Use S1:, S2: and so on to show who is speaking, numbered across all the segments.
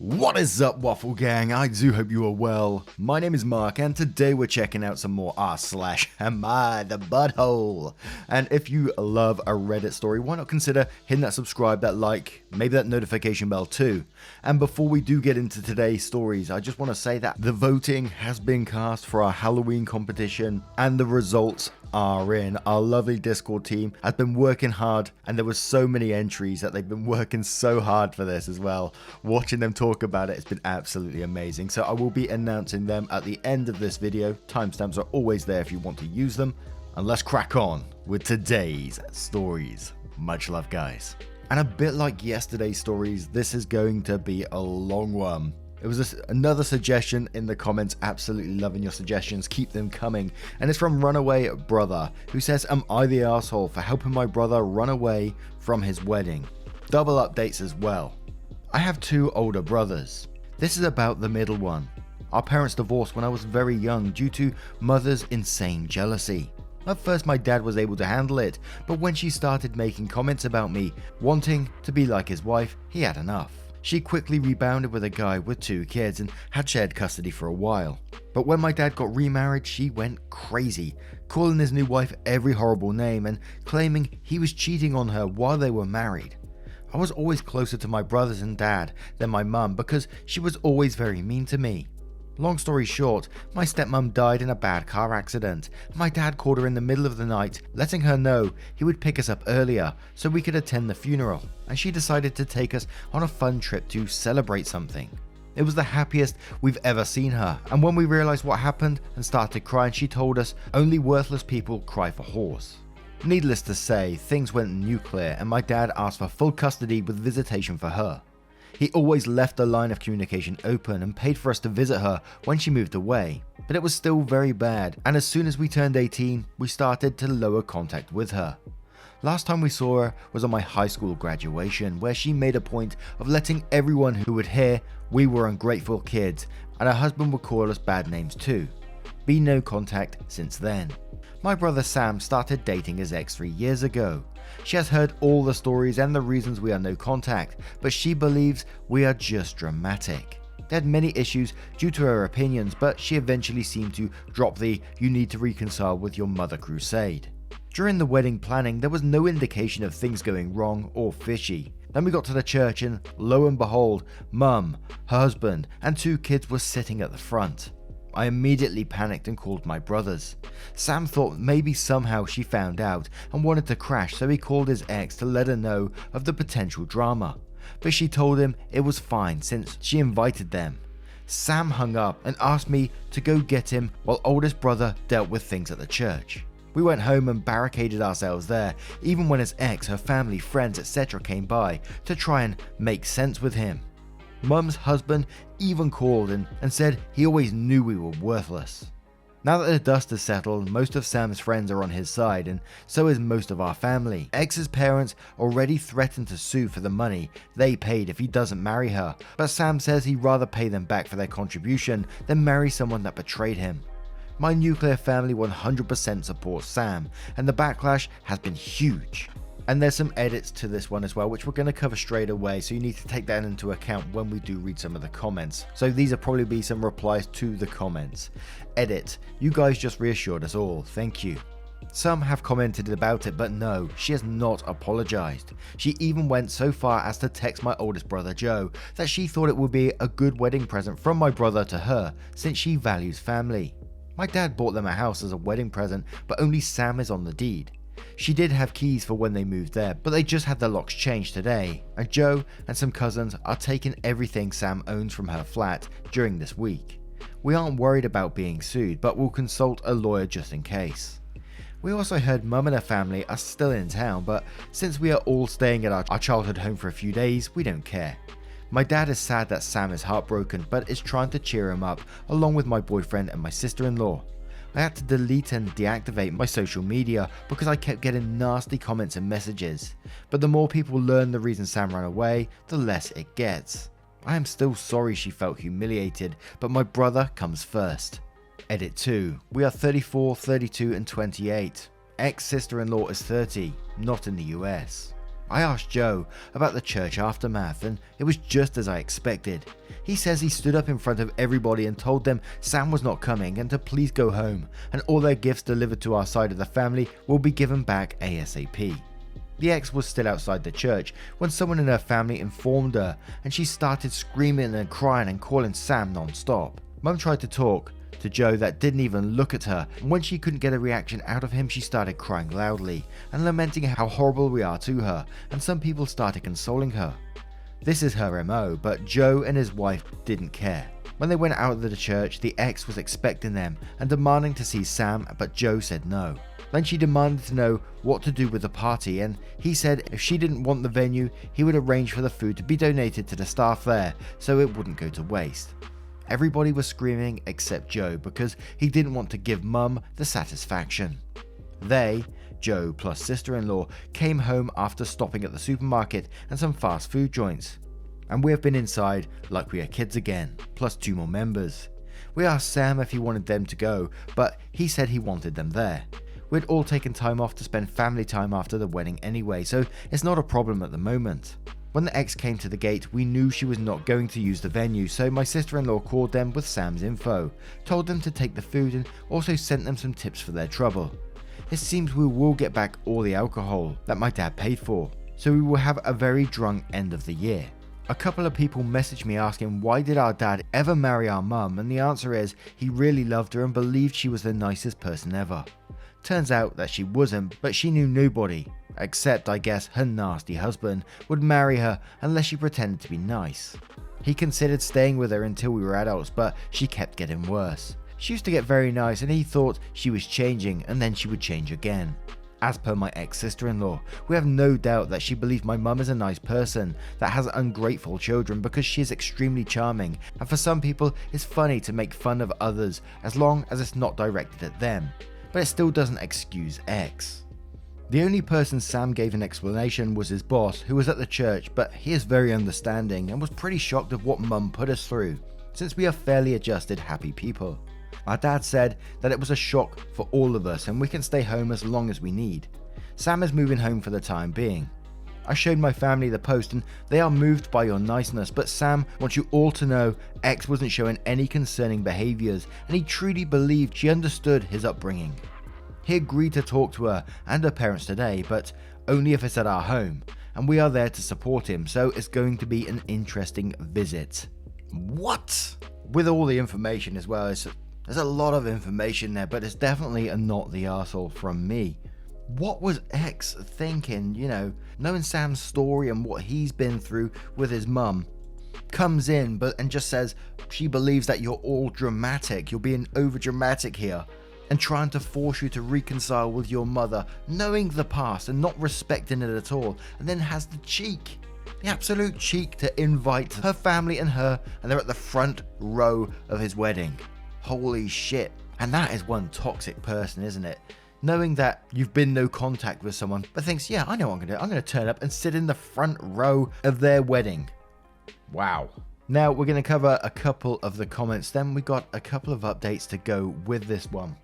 S1: What is up, Waffle Gang? I do hope you are well. My name is Mark, and today we're checking out some more r/AmITheButtHole. And if you love a Reddit story, why not consider hitting that subscribe, that like, maybe that notification bell too. And before we do get into today's stories, I just want to say that the voting has been cast for our Halloween competition, and the results are in. Our lovely Discord team has been working hard, and there were so many entries that they've been working so hard for this as well. Watching them talk about it, it's been absolutely amazing. So I will be announcing them at the end of this video. Timestamps are always there if you want to use them. And let's crack on with today's stories. Much love, guys. And a bit like yesterday's stories, this is going to be a long one. It was another suggestion in the comments. Absolutely loving your suggestions. Keep them coming. And it's from Runaway Brother, who says, "Am I the asshole for helping my brother run away from his wedding?" Double updates as well. I have two older brothers. This is about the middle one. Our parents divorced when I was very young due to mother's insane jealousy. At first my dad was able to handle it, but when she started making comments about me wanting to be like his wife, he had enough. She quickly rebounded with a guy with two kids and had shared custody for a while. But when my dad got remarried, she went crazy, calling his new wife every horrible name and claiming he was cheating on her while they were married. I was always closer to my brothers and dad than my mum because she was always very mean to me. Long story short, my stepmom died in a bad car accident. My dad called her in the middle of the night, letting her know he would pick us up earlier so we could attend the funeral, and she decided to take us on a fun trip to celebrate something. It was the happiest we've ever seen her, and when we realized what happened and started crying, she told us only worthless people cry for horse. Needless to say, things went nuclear and my dad asked for full custody with visitation for her. He always left the line of communication open and paid for us to visit her when she moved away, but it was still very bad, and as soon as we turned 18, we started to lower contact with her. Last time we saw her was on my high school graduation, where she made a point of letting everyone who would hear we were ungrateful kids, and her husband would call us bad names too. Been no contact since then. My brother Sam started dating his ex 3 years ago. She has heard all the stories and the reasons we are no contact, but she believes we are just dramatic. They had many issues due to her opinions, but she eventually seemed to drop the "you need to reconcile with your mother" crusade. During the wedding planning, there was no indication of things going wrong or fishy. Then we got to the church and lo and behold, Mum, her husband, and two kids were sitting at the front. I immediately panicked and called my brothers. Sam thought maybe somehow she found out and wanted to crash, so he called his ex to let her know of the potential drama. But she told him it was fine since she invited them. Sam hung up and asked me to go get him while oldest brother dealt with things at the church. We went home and barricaded ourselves there, even when his ex, her family, friends, etc. came by to try and make sense with him. Mum's husband even called and said he always knew we were worthless. Now that the dust has settled, most of Sam's friends are on his side, and so is most of our family. Ex's parents already threatened to sue for the money they paid if he doesn't marry her, but Sam says he'd rather pay them back for their contribution than marry someone that betrayed him. My nuclear family 100% supports Sam, and the backlash has been huge. And there's some edits to this one as well, which we're going to cover straight away, so you need to take that into account when we do read some of the comments. So these will probably be some replies to the comments. Edit: you guys just reassured us all, thank you. Some have commented about it, but no, she has not apologized. She even went so far as to text my oldest brother Joe that she thought it would be a good wedding present from my brother to her, since she values family. My dad bought them a house as a wedding present, but only Sam is on the deed. She did have keys for when they moved there, but they just had the locks changed today, and Joe and some cousins are taking everything Sam owns from her flat during this week. We aren't worried about being sued, but we'll consult a lawyer just in case. We also heard Mum and her family are still in town, but since we are all staying at our childhood home for a few days, we don't care. My dad is sad that Sam is heartbroken, but is trying to cheer him up along with my boyfriend and my sister-in-law. I had to delete and deactivate my social media because I kept getting nasty comments and messages. But the more people learn the reason Sam ran away, the less it gets. I am still sorry she felt humiliated, but my brother comes first. Edit 2. We are 34, 32 and 28. Ex-sister-in-law is 30, not in the US. I asked Joe about the church aftermath, and it was just as I expected. He says he stood up in front of everybody and told them Sam was not coming and to please go home, and all their gifts delivered to our side of the family will be given back ASAP. The ex was still outside the church when someone in her family informed her, and she started screaming and crying and calling Sam non-stop. Mum tried to talk to Joe that didn't even look at her, and when she couldn't get a reaction out of him, she started crying loudly and lamenting how horrible we are to her, and some people started consoling her. This is her MO, but Joe and his wife didn't care. When they went out of the church, the ex was expecting them and demanding to see Sam, but Joe said no. Then she demanded to know what to do with the party, and he said if she didn't want the venue, he would arrange for the food to be donated to the staff there so it wouldn't go to waste. Everybody was screaming except Joe because he didn't want to give Mum the satisfaction. They, Joe plus sister-in-law, came home after stopping at the supermarket and some fast food joints. And we have been inside like we are kids again, plus 2 more members. We asked Sam if he wanted them to go, but he said he wanted them there. We'd all taken time off to spend family time after the wedding anyway, so it's not a problem at the moment. When the ex came to the gate, we knew she was not going to use the venue, so my sister-in-law called them with Sam's info, told them to take the food and also sent them some tips for their trouble. It seems we will get back all the alcohol that my dad paid for, so we will have a very drunk end of the year. A couple of people messaged me asking why did our dad ever marry our mum, and the answer is he really loved her and believed she was the nicest person ever. Turns out that she wasn't, but she knew nobody, except I guess her nasty husband, would marry her unless she pretended to be nice. He considered staying with her until we were adults, but she kept getting worse. She used to get very nice and he thought she was changing, and then she would change again. As per my ex-sister-in-law, we have no doubt that she believes my mum is a nice person that has ungrateful children because she is extremely charming, and for some people it's funny to make fun of others as long as it's not directed at them. But it still doesn't excuse X. The only person Sam gave an explanation was his boss, who was at the church, but he is very understanding and was pretty shocked of what Mum put us through, since we are fairly adjusted, happy people. Our dad said that it was a shock for all of us and we can stay home as long as we need. Sam is moving home for the time being. I showed my family the post and they are moved by your niceness, but Sam wants you all to know X wasn't showing any concerning behaviours and he truly believed she understood his upbringing. He agreed to talk to her and her parents today, but only if it's at our home, and we are there to support him, so it's going to be an interesting visit. What? With all the information as well, there's a lot of information there, but it's definitely a not the arsehole from me. What was X thinking, knowing Sam's story and what he's been through with his mum? Comes in and just says she believes that you're all dramatic, you're being over dramatic here, and trying to force you to reconcile with your mother, knowing the past and not respecting it at all, and then has the absolute cheek to invite her family and her, and they're at the front row of his wedding. Holy shit. And that is one toxic person, isn't it? Knowing that you've been no contact with someone, but thinks, yeah, I know what I'm going to do. I'm going to turn up and sit in the front row of their wedding. Wow. Now we're going to cover a couple of the comments, then we got a couple of updates to go with this one.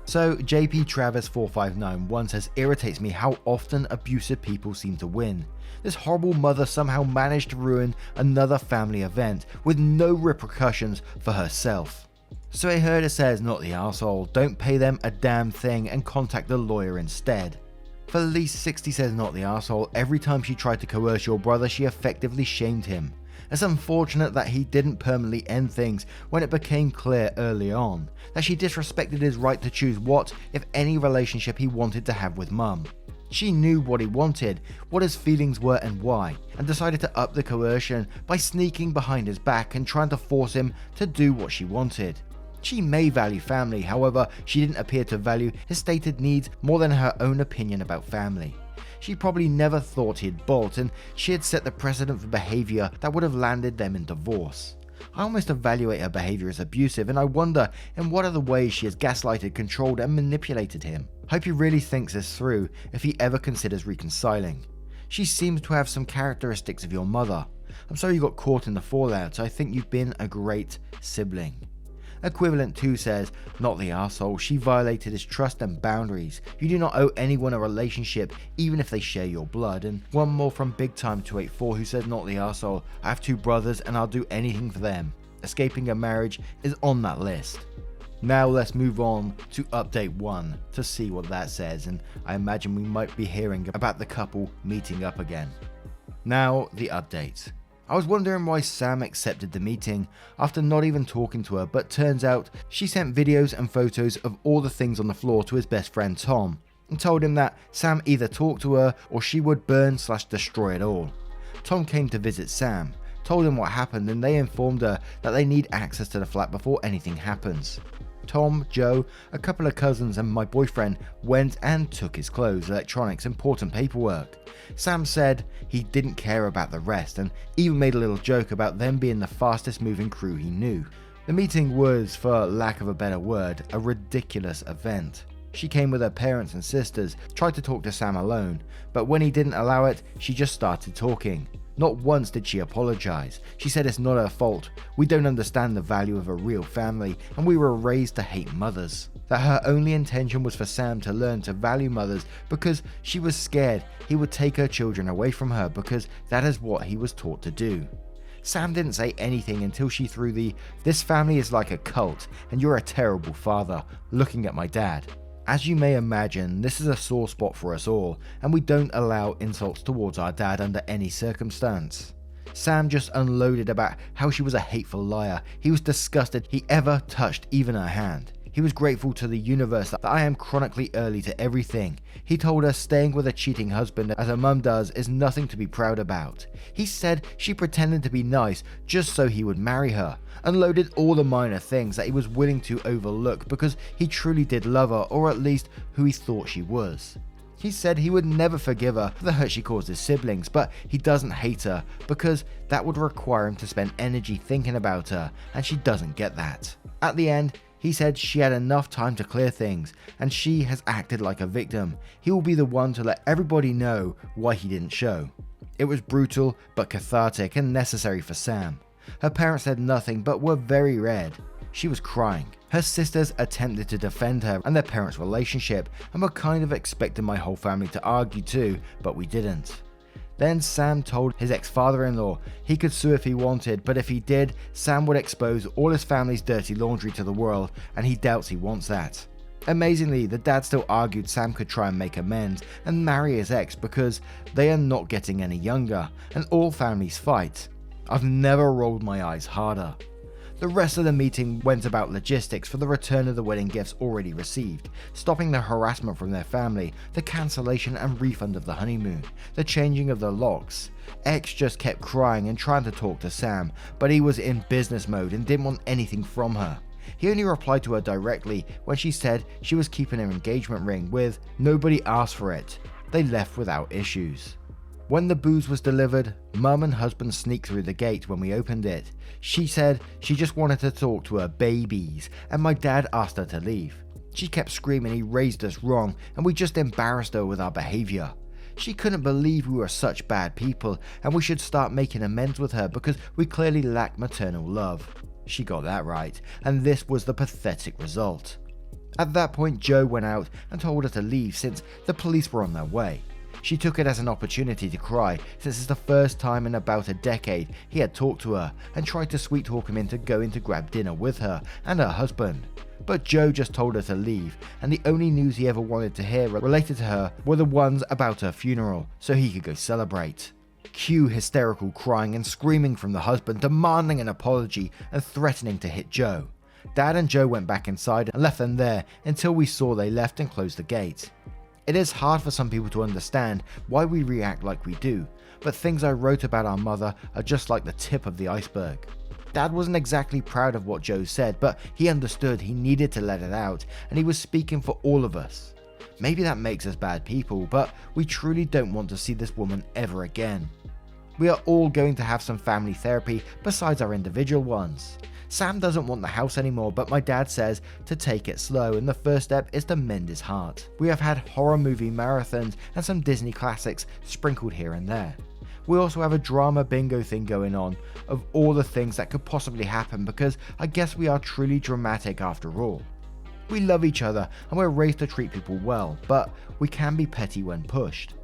S1: So JP Travis 4591 says, irritates me how often abusive people seem to win. This horrible mother somehow managed to ruin another family event with no repercussions for herself. So I heard it says, not the arsehole, don't pay them a damn thing and contact the lawyer instead. Felice60 says, not the arsehole, every time she tried to coerce your brother she effectively shamed him. It's unfortunate that he didn't permanently end things when it became clear early on that she disrespected his right to choose what, if any, relationship he wanted to have with Mum. She knew what he wanted, what his feelings were and why, and decided to up the coercion by sneaking behind his back and trying to force him to do what she wanted. She may value family, however, she didn't appear to value his stated needs more than her own opinion about family. She probably never thought he'd bolt, and she had set the precedent for behaviour that would have landed them in divorce. I almost evaluate her behaviour as abusive, and I wonder in what other ways she has gaslighted, controlled and manipulated him. Hope he really thinks this through if he ever considers reconciling. She seems to have some characteristics of your mother. I'm sorry you got caught in the fallout, I think you've been a great sibling. Equivalent 2 says, "Not the arsehole, she violated his trust and boundaries. You do not owe anyone a relationship, even if they share your blood." And one more from Big Time 284 who says, "Not the arsehole, I have 2 brothers and I'll do anything for them." Escaping a marriage is on that list. Now let's move on to update 1 to see what that says, and I imagine we might be hearing about the couple meeting up again. Now the update. I was wondering why Sam accepted the meeting after not even talking to her, but turns out she sent videos and photos of all the things on the floor to his best friend Tom, and told him that Sam either talked to her or she would burn/destroy it all. Tom came to visit Sam, told him what happened, and they informed her that they need access to the flat before anything happens. Tom, Joe, a couple of cousins and my boyfriend went and took his clothes, electronics, important paperwork. Sam said he didn't care about the rest and even made a little joke about them being the fastest moving crew he knew. The meeting was, for lack of a better word, a ridiculous event. She came with her parents and sisters, tried to talk to Sam alone, but when he didn't allow it, she just started talking. Not once did she apologize. She said it's not her fault. We don't understand the value of a real family, and we were raised to hate mothers. That her only intention was for Sam to learn to value mothers because she was scared he would take her children away from her, because that is what he was taught to do. Sam didn't say anything until she threw the "this family is like a cult and you're a terrible father" looking at my dad. As you may imagine, this is a sore spot for us all, and we don't allow insults towards our dad under any circumstance. Sam just unloaded about how she was a hateful liar. He was disgusted he ever touched even her hand. He was grateful to the universe that I am chronically early to everything. He told her staying with a cheating husband as her mum does is nothing to be proud about. He said she pretended to be nice just so he would marry her. Unloaded all the minor things that he was willing to overlook because he truly did love her, or at least who he thought she was. He said he would never forgive her for the hurt she caused his siblings, but he doesn't hate her because that would require him to spend energy thinking about her, and she doesn't get that. At the end, he said she had enough time to clear things, and she has acted like a victim. He will be the one to let everybody know why he didn't show. It was brutal, but cathartic and necessary for Sam. Her parents said nothing, but were very red. She was crying. Her sisters attempted to defend her and their parents' relationship, and were kind of expecting my whole family to argue too, but we didn't. Then Sam told his ex-father-in-law he could sue if he wanted, but if he did, Sam would expose all his family's dirty laundry to the world, and he doubts he wants that. Amazingly, the dad still argued Sam could try and make amends and marry his ex because they are not getting any younger, and all families fight. I've never rolled my eyes harder. The rest of the meeting went about logistics for the return of the wedding gifts already received, stopping the harassment from their family, the cancellation and refund of the honeymoon, the changing of the locks. X just kept crying and trying to talk to Sam, but he was in business mode and didn't want anything from her. He only replied to her directly when she said she was keeping her engagement ring with "nobody asked for it." They left without issues. When the booze was delivered, Mum and husband sneaked through the gate when we opened it. She said she just wanted to talk to her babies, and my dad asked her to leave. She kept screaming he raised us wrong, and we just embarrassed her with our behaviour. She couldn't believe we were such bad people, and we should start making amends with her because we clearly lacked maternal love. She got that right, and this was the pathetic result. At that point, Joe went out and told her to leave since the police were on their way. She took it as an opportunity to cry, since it's the first time in about a decade he had talked to her, and tried to sweet talk him into going to grab dinner with her and her husband. But Joe just told her to leave, and the only news he ever wanted to hear related to her were the ones about her funeral, so he could go celebrate. Cue hysterical crying and screaming from the husband, demanding an apology and threatening to hit Joe. Dad and Joe went back inside and left them there until we saw they left and closed the gate. It is hard for some people to understand why we react like we do, but things I wrote about our mother are just like the tip of the iceberg. Dad wasn't exactly proud of what Joe said, but he understood he needed to let it out, and he was speaking for all of us. Maybe that makes us bad people, but we truly don't want to see this woman ever again. We are all going to have some family therapy besides our individual ones. Sam doesn't want the house anymore, but my dad says to take it slow, and the first step is to mend his heart. We have had horror movie marathons and some Disney classics sprinkled here and there. We also have a drama bingo thing going on of all the things that could possibly happen, because I guess we are truly dramatic after all. We love each other and we're raised to treat people well, but we can be petty when pushed.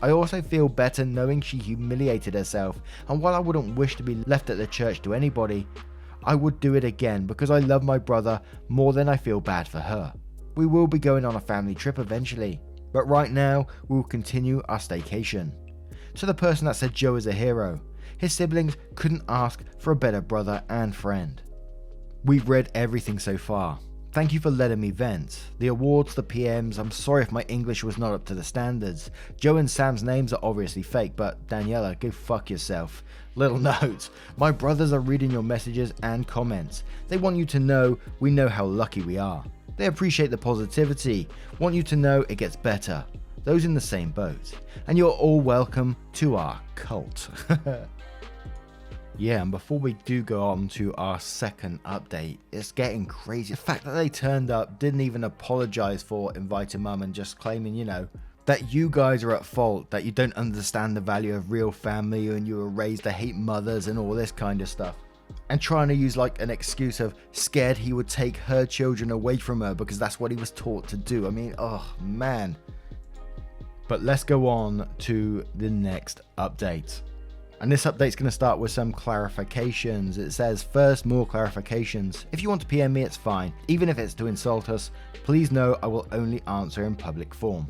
S1: I also feel better knowing she humiliated herself, and while I wouldn't wish to be left at the church to anybody, I would do it again because I love my brother more than I feel bad for her. We will be going on a family trip eventually, but right now we will continue our staycation. To the person that said Joe is a hero, his siblings couldn't ask for a better brother and friend. We've read everything so far. Thank you for letting me vent. The awards, the PMs, I'm sorry if my English was not up to the standards. Joe and Sam's names are obviously fake, but Daniela, go fuck yourself. Little note, my brothers are reading your messages and comments. They want you to know we know how lucky we are. They appreciate the positivity, want you to know it gets better. Those in the same boat. And you're all welcome to our cult. Yeah, and before we do go on to our second update, it's getting crazy. The fact that they turned up, didn't even apologize for inviting mum and just claiming, that you guys are at fault, that you don't understand the value of real family and you were raised to hate mothers and all this kind of stuff. And trying to use like an excuse of scared he would take her children away from her because that's what he was taught to do. I mean, oh man. But let's go on to the next update. And this update's going to start with some clarifications. It says, first, more clarifications. If you want to PM me, it's fine. Even if it's to insult us, please know I will only answer in public form.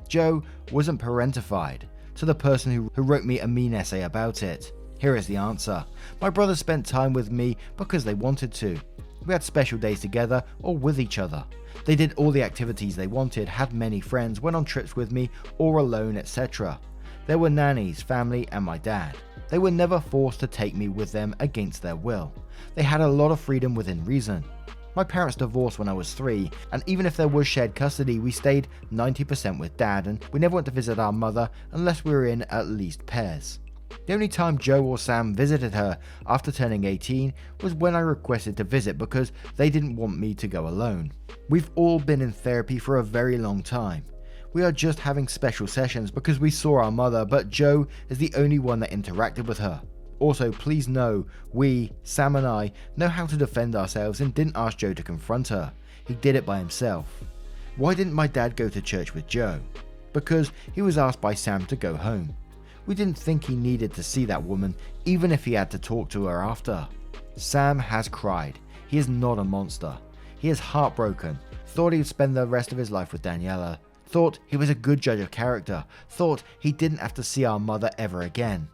S1: Joe wasn't parentified. To the person who wrote me a mean essay about it, here is the answer. My brothers spent time with me because they wanted to. We had special days together or with each other. They did all the activities they wanted, had many friends, went on trips with me or alone, etc. There were nannies, family, and my dad. They were never forced to take me with them against their will. They had a lot of freedom within reason. My parents divorced when I was 3, and even if there was shared custody, we stayed 90% with dad, and we never went to visit our mother unless we were in at least pairs. The only time Joe or Sam visited her after turning 18 was when I requested to visit because they didn't want me to go alone. We've all been in therapy for a very long time. We are just having special sessions because we saw our mother, but Joe is the only one that interacted with her. Also, please know, we, Sam and I, know how to defend ourselves and didn't ask Joe to confront her. He did it by himself. Why didn't my dad go to church with Joe? Because he was asked by Sam to go home. We didn't think he needed to see that woman, even if he had to talk to her after. Sam has cried. He is not a monster. He is heartbroken. Thought he would spend the rest of his life with Daniela. Thought he was a good judge of character. Thought he didn't have to see our mother ever again.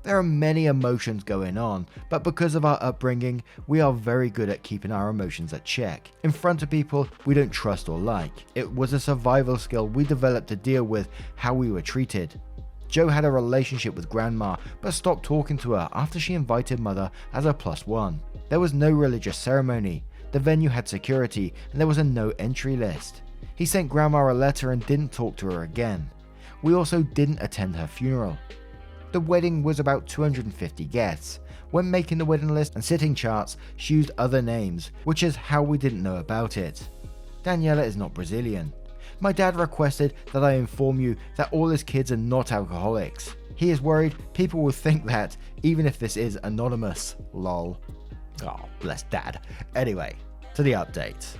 S1: There are many emotions going on, but because of our upbringing, we are very good at keeping our emotions at check. In front of people we don't trust or like. It was a survival skill we developed to deal with how we were treated. Joe had a relationship with grandma, but stopped talking to her after she invited mother as a +1. There was no religious ceremony. The venue had security, and there was a no entry list. He sent grandma a letter and didn't talk to her again. We also didn't attend her funeral. The wedding was about 250 guests. When making the wedding list and sitting charts, she used other names, which is how we didn't know about it. Daniela is not Brazilian. My dad requested that I inform you that all his kids are not alcoholics. He is worried people will think that, even if this is anonymous. Lol. Oh, bless dad. Anyway, to the update.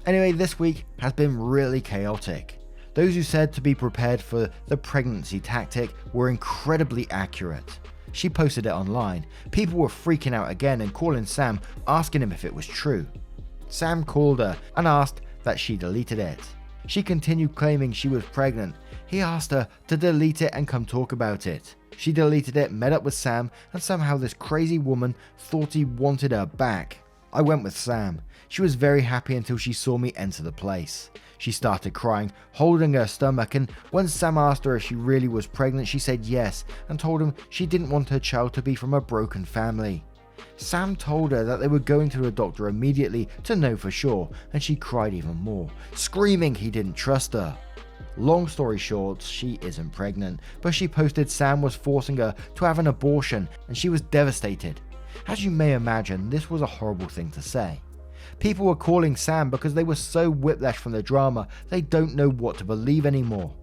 S1: Anyway, this week has been really chaotic. Those who said to be prepared for the pregnancy tactic were incredibly accurate. She posted it online. People were freaking out again and calling Sam, asking him if it was true. Sam called her and asked that she deleted it. She continued claiming she was pregnant. He asked her to delete it and come talk about it. She deleted it, met up with Sam, and somehow this crazy woman thought he wanted her back. I went with Sam. She was very happy until she saw me enter the place. She started crying, holding her stomach, and when Sam asked her if she really was pregnant, she said yes and told him she didn't want her child to be from a broken family. Sam told her that they were going to a doctor immediately to know for sure, and she cried even more, screaming he didn't trust her. Long story short, she isn't pregnant, but she posted Sam was forcing her to have an abortion and she was devastated. As you may imagine, this was a horrible thing to say. People were calling Sam because they were so whiplashed from the drama they don't know what to believe anymore.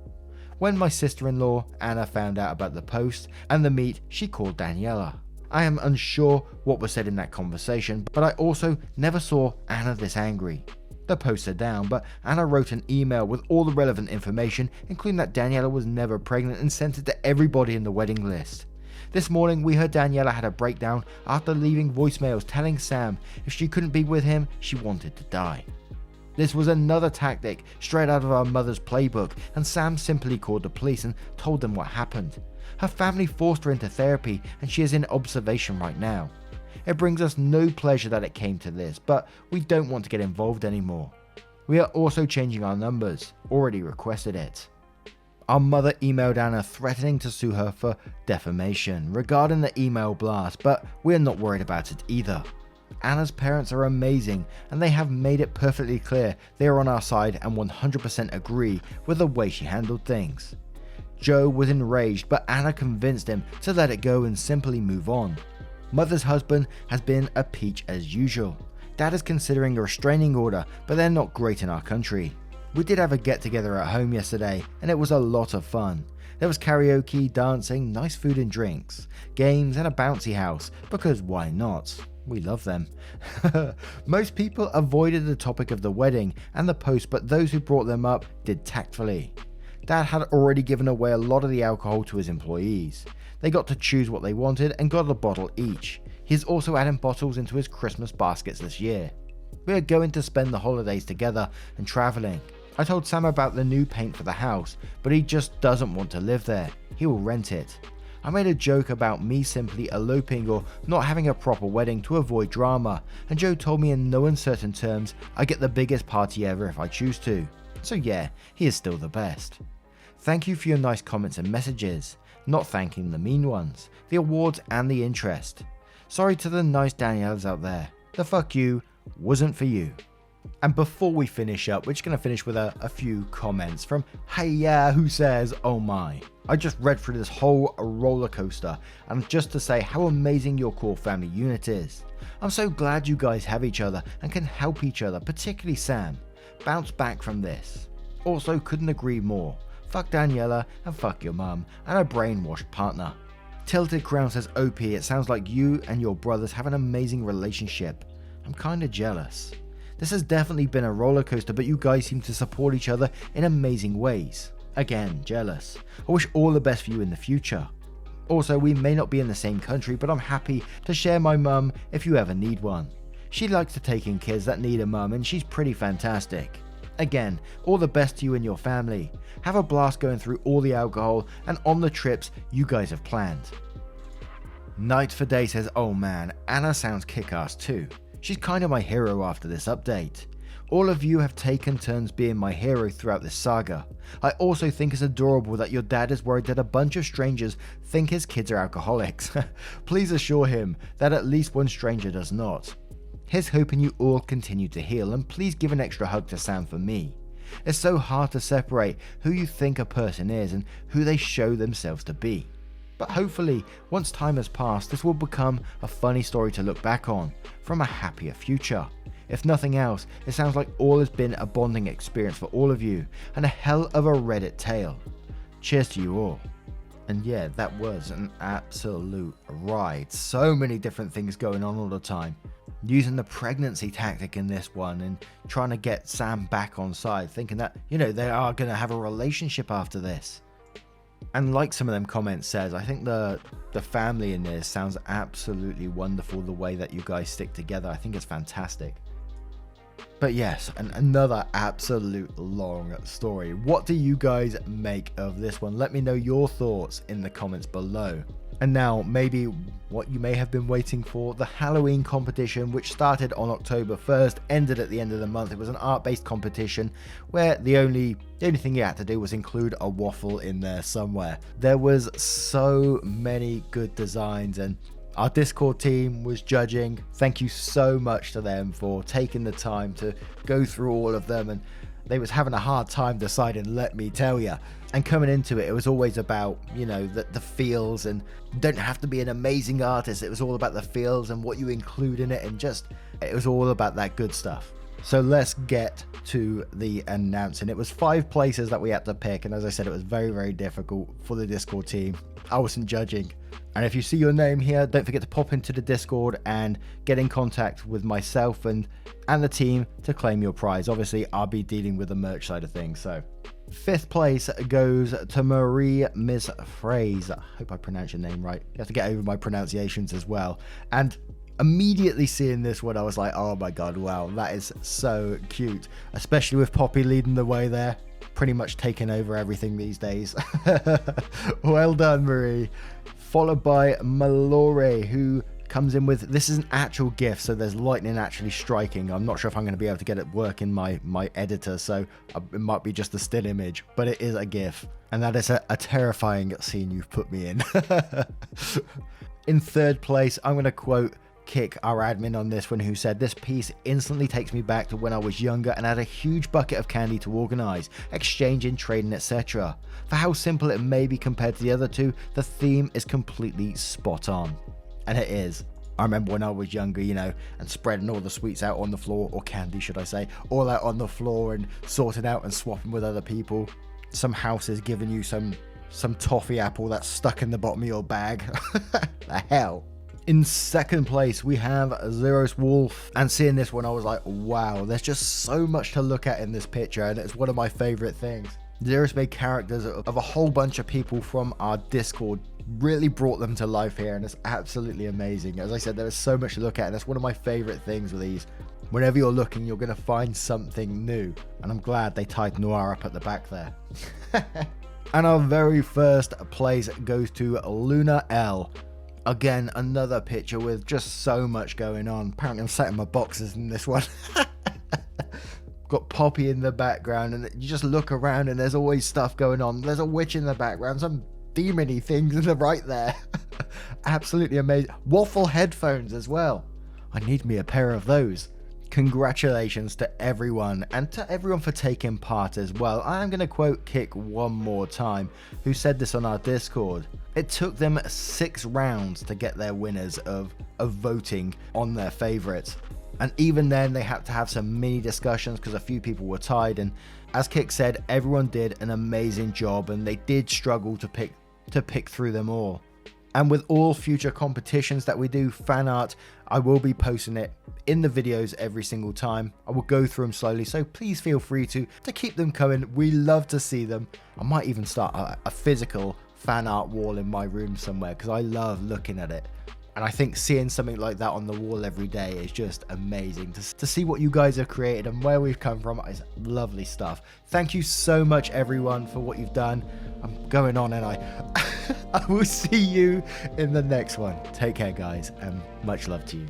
S1: When my sister-in-law, Anna, found out about the post and the meet, she called Daniela. I am unsure what was said in that conversation, but I also never saw Anna this angry. The posts are down, but Anna wrote an email with all the relevant information, including that Daniela was never pregnant, and sent it to everybody in the wedding list. This morning we heard Daniela had a breakdown after leaving voicemails telling Sam if she couldn't be with him, she wanted to die. This was another tactic straight out of our mother's playbook, and Sam simply called the police and told them what happened. Her family forced her into therapy and she is in observation right now. It brings us no pleasure that it came to this, but we don't want to get involved anymore. We are also changing our numbers, already requested it. Our mother emailed Anna threatening to sue her for defamation regarding the email blast, but we're not worried about it either. Anna's parents are amazing and they have made it perfectly clear they are on our side and 100% agree with the way she handled things. Joe was enraged, but Anna convinced him to let it go and simply move on. Mother's husband has been a peach as usual. Dad is considering a restraining order, but they're not great in our country. We did have a get together at home yesterday and it was a lot of fun. There was karaoke, dancing, nice food and drinks, games and a bouncy house, because why not? We love them. Most people avoided the topic of the wedding and the post, but those who brought them up did tactfully. Dad had already given away a lot of the alcohol to his employees. They got to choose what they wanted and got a bottle each. He's also adding bottles into his Christmas baskets this year. We are going to spend the holidays together and travelling. I told Sam about the new paint for the house, but he just doesn't want to live there. He will rent it. I made a joke about me simply eloping or not having a proper wedding to avoid drama, and Joe told me in no uncertain terms I get the biggest party ever if I choose to. So yeah, he is still the best. Thank you for your nice comments and messages, not thanking the mean ones, the awards and the interest. Sorry to the nice Danielas out there, the fuck you wasn't for you. And before we finish up, we're just going to finish with a few comments from Hey who says, oh my. I just read through this whole roller coaster and just to say how amazing your core family unit is. I'm so glad you guys have each other and can help each other, particularly Sam. Bounce back from this. Also couldn't agree more. Fuck Daniela and fuck your mum and a brainwashed partner. Tilted Crown says OP, it sounds like you and your brothers have an amazing relationship. I'm kinda jealous. This has definitely been a roller coaster, but you guys seem to support each other in amazing ways. Again, jealous. I wish all the best for you in the future. Also, we may not be in the same country, but I'm happy to share my mum if you ever need one. She likes to take in kids that need a mum and she's pretty fantastic. Again, all the best to you and your family. Have a blast going through all the alcohol and on the trips you guys have planned. Night for Day says, oh man, Anna sounds kick-ass too. She's kind of my hero after this update. All of you have taken turns being my hero throughout this saga. I also think it's adorable that your dad is worried that a bunch of strangers think his kids are alcoholics. Please assure him that at least one stranger does not. Here's hoping you all continue to heal, and please give an extra hug to Sam for me. It's so hard to separate who you think a person is and who they show themselves to be. But hopefully, once time has passed, this will become a funny story to look back on, from a happier future. If nothing else, it sounds like all has been a bonding experience for all of you, and a hell of a Reddit tale. Cheers to you all. And yeah, that was an absolute ride. So many different things going on all the time. Using the pregnancy tactic in this one and trying to get Sam back on side, thinking that, they are going to have a relationship after this. And like some of them comments says, I think the family in this sounds absolutely wonderful, the way that you guys stick together. I think it's fantastic. But yes, another absolute long story. What do you guys make of this one? Let me know your thoughts in the comments below. And now, maybe what you may have been waiting for, the Halloween competition, which started on October 1st, ended at the end of the month. It was an art-based competition where the only thing you had to do was include a waffle in there somewhere. There was so many good designs, and our Discord team was judging. Thank you so much to them for taking the time to go through all of them, and they was having a hard time deciding, let me tell you. And coming into it, it was always about, the feels, and don't have to be an amazing artist. It was all about the feels and what you include in it, and it was all about that good stuff. So let's get to the announcing. It was 5 places that we had to pick, and as I said, it was very, very difficult for the Discord team. I wasn't judging. And if you see your name here, don't forget to pop into the Discord and get in contact with myself and the team to claim your prize. Obviously, I'll be dealing with the merch side of things. So 5th place goes to Marie Miss Phrase. I hope I pronounced your name right. You have to get over my pronunciations as well. And immediately seeing this one, I was like, oh my god, wow, that is so cute. Especially with Poppy leading the way there. Pretty much taking over everything these days. Well done, Marie. Followed by Malore, who comes in with, this is an actual GIF, so there's lightning actually striking. I'm not sure if I'm going to be able to get it work in my editor, so it might be just a still image, but it is a GIF. And that is a terrifying scene you've put me in. In 3rd place, I'm going to quote Kick, our admin, on this one, who said, this piece instantly takes me back to when I was younger and had a huge bucket of candy to organize, exchanging, trading, etc. For how simple it may be compared to the other two, the theme is completely spot on. And it is. I remember when I was younger, you know, and spreading all the sweets out on the floor, or candy should I say, all out on the floor and sorting out and swapping with other people. Some houses giving you some toffee apple that's stuck in the bottom of your bag. The hell. In 2nd place, we have Zeros Wolf, and seeing this one, I was like, wow, there's just so much to look at in this picture, and it's one of my favorite things. Zeros made characters of a whole bunch of people from our Discord, really brought them to life here, and it's absolutely amazing. As I said, there is so much to look at, and it's one of my favorite things with these. Whenever you're looking, you're going to find something new, and I'm glad they tied Noir up at the back there. And our very first place goes to Luna L. Again, another picture with just so much going on. Apparently I'm sat in my boxes in this one. Got Poppy in the background, and you just look around and there's always stuff going on. There's a witch in the background, some demony things in the right there. Absolutely amazing. Waffle headphones as well. I need me a pair of those. Congratulations to everyone, and to everyone for taking part as well. I am going to quote Kick one more time, who said this on our Discord. It took them 6 rounds to get their winners of voting on their favorites. And even then, they had to have some mini discussions because a few people were tied. And as Kick said, everyone did an amazing job, and they did struggle to pick through them all. And with all future competitions that we do, fan art, I will be posting it in the videos every single time. I will go through them slowly, so please feel free to keep them coming. We love to see them. I might even start a physical fan art wall in my room somewhere, because I love looking at it. And I think seeing something like that on the wall every day is just amazing. To see what you guys have created and where we've come from is lovely stuff. Thank you so much, everyone, for what you've done. I'm going on, and I will see you in the next one. Take care, guys, and much love to you.